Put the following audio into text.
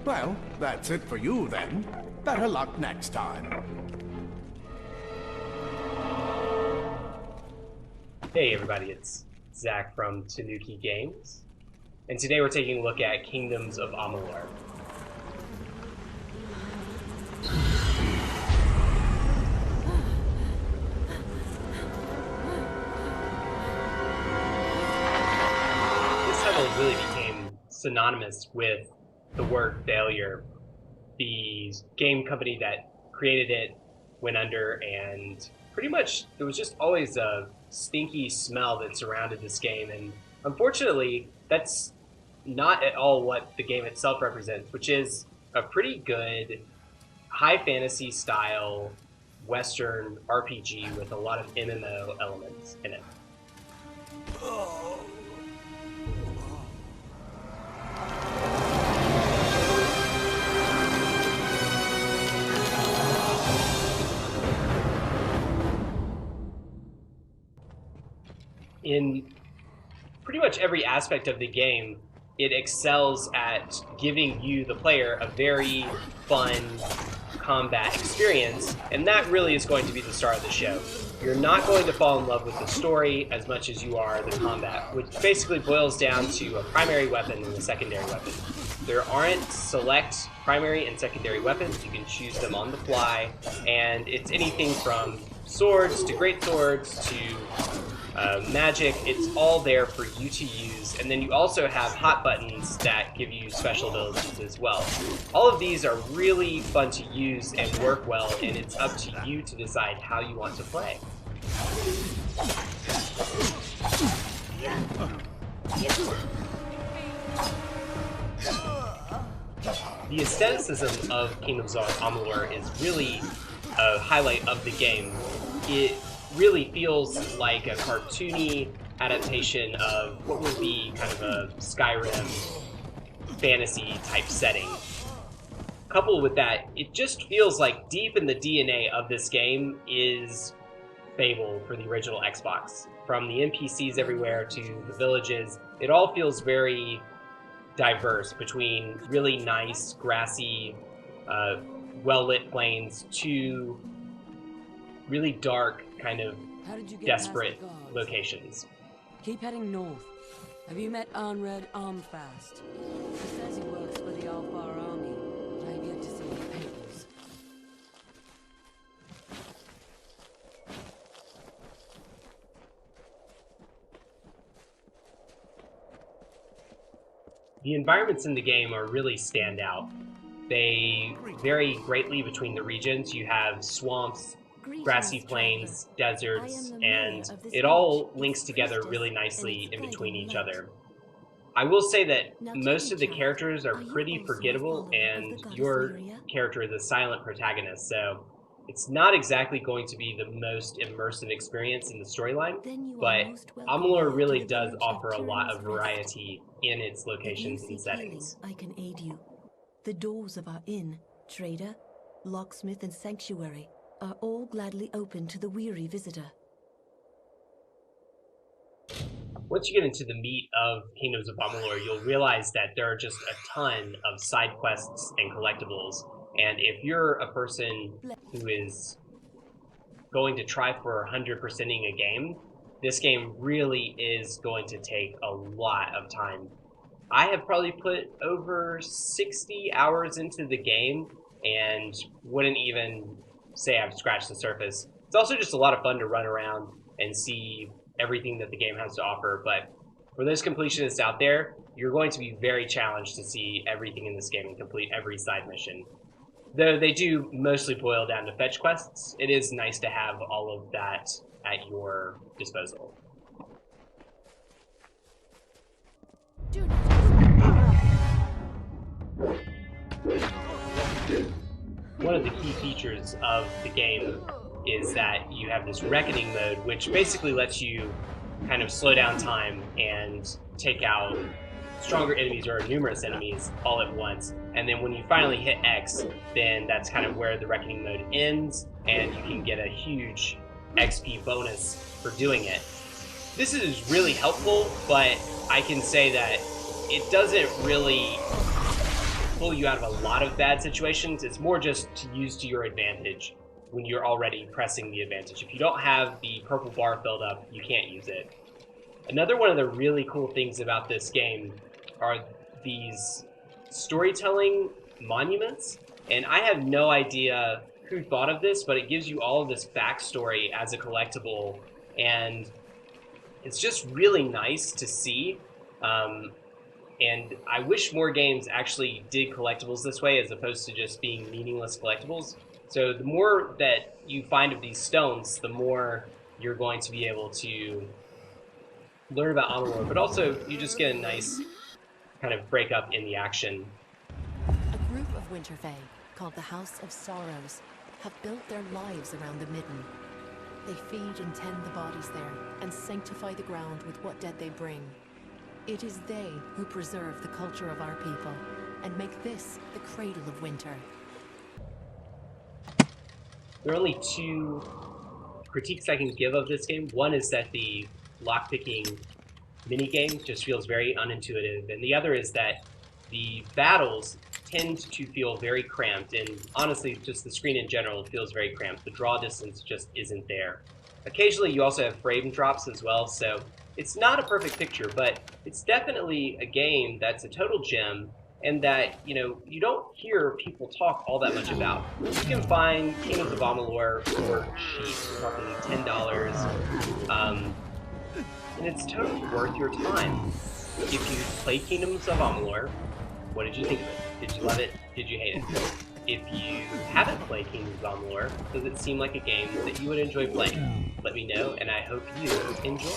Well, that's it for you then. Better luck next time. Hey everybody, it's Zach from Tanuki Games, and today we're taking a look at Kingdoms of Amalur. This title really became synonymous with the word failure. The game company that created it went under, and pretty much there was just always a stinky smell that surrounded this game, and unfortunately that's not at all what the game itself represents, which is a pretty good high fantasy style Western RPG with a lot of MMO elements in it. In pretty much every aspect of the game, it excels at giving you, the player, a very fun combat experience, and that really is going to be the star of the show. You're not going to fall in love with the story as much as you are the combat, which basically boils down to a primary weapon and a secondary weapon. There aren't select primary and secondary weapons. You can choose them on the fly, and it's anything from swords to great swords to magic. It's all there for you to use, and then you also have hot buttons that give you special abilities as well. All of these are really fun to use and work well, and it's up to you to decide how you want to play. The aestheticism of Kingdoms of Amalur is really a highlight of the game. It really feels like a cartoony adaptation of what would be kind of a Skyrim fantasy type setting. Coupled with that, it just feels like deep in the DNA of this game is Fable for the original Xbox. From the NPCs everywhere to the villages, it all feels very diverse, between really nice, grassy, well-lit plains to really dark, kind of desperate locations. Keep heading north. Have you met Arnred Armfast? He says he works for the Alfar army, but I've yet to see his papers. The environments in the game are really standout. They vary greatly between the regions. You have swamps, grassy plains, deserts, and it all links together really nicely in between each other. I will say that most of the characters are pretty forgettable, and your character is a silent protagonist, so it's not exactly going to be the most immersive experience in the storyline, but Amalur really does offer a lot of variety in its locations and settings. I can aid you. The doors of our inn, trader, locksmith, and sanctuary are all gladly open to the weary visitor. Once you get into the meat of Kingdoms of Amalur, you'll realize that there are just a ton of side quests and collectibles, and if you're a person who is going to try for 100%ing a game, this game really is going to take a lot of time. I have probably put over 60 hours into the game and wouldn't even say I've scratched the surface. It's also just a lot of fun to run around and see everything that the game has to offer, but for those completionists out there, you're going to be very challenged to see everything in this game and complete every side mission. Though they do mostly boil down to fetch quests, it is nice to have all of that at your disposal. One of the key features of the game is that you have this reckoning mode, which basically lets you kind of slow down time and take out stronger enemies or numerous enemies all at once. And then when you finally hit X, then that's kind of where the reckoning mode ends, and you can get a huge XP bonus for doing it. This is really helpful, but I can say that it doesn't really pull you out of a lot of bad situations. It's more just to use to your advantage when you're already pressing the advantage. If you don't have the purple bar filled up, you can't use it. Another one of the really cool things about this game are these storytelling monuments, and I have no idea who thought of this, but it gives you all of this backstory as a collectible, and it's just really nice to see. And I wish more games actually did collectibles this way as opposed to just being meaningless collectibles. So the more that you find of these stones, the more you're going to be able to learn about Amalur, but also you just get a nice kind of break up in the action. A group of Winterfae, called the House of Sorrows, have built their lives around the Midden. They feed and tend the bodies there, and sanctify the ground with what dead they bring. It is they who preserve the culture of our people, and make this the cradle of winter. There are only two critiques I can give of this game. One is that the lockpicking minigame just feels very unintuitive, and the other is that the battles tend to feel very cramped, and honestly, just the screen in general feels very cramped. The draw distance just isn't there. Occasionally, you also have frame drops as well, so it's not a perfect picture, but it's definitely a game that's a total gem, and that, you know, you don't hear people talk all that much about. You can find Kingdoms of Amalur for cheap, we're talking $10, and it's totally worth your time. If you played Kingdoms of Amalur, what did you think of it? Did you love it? Did you hate it? If you haven't played Kingdoms of Amalur, does it seem like a game that you would enjoy playing? Let me know, and I hope you enjoy.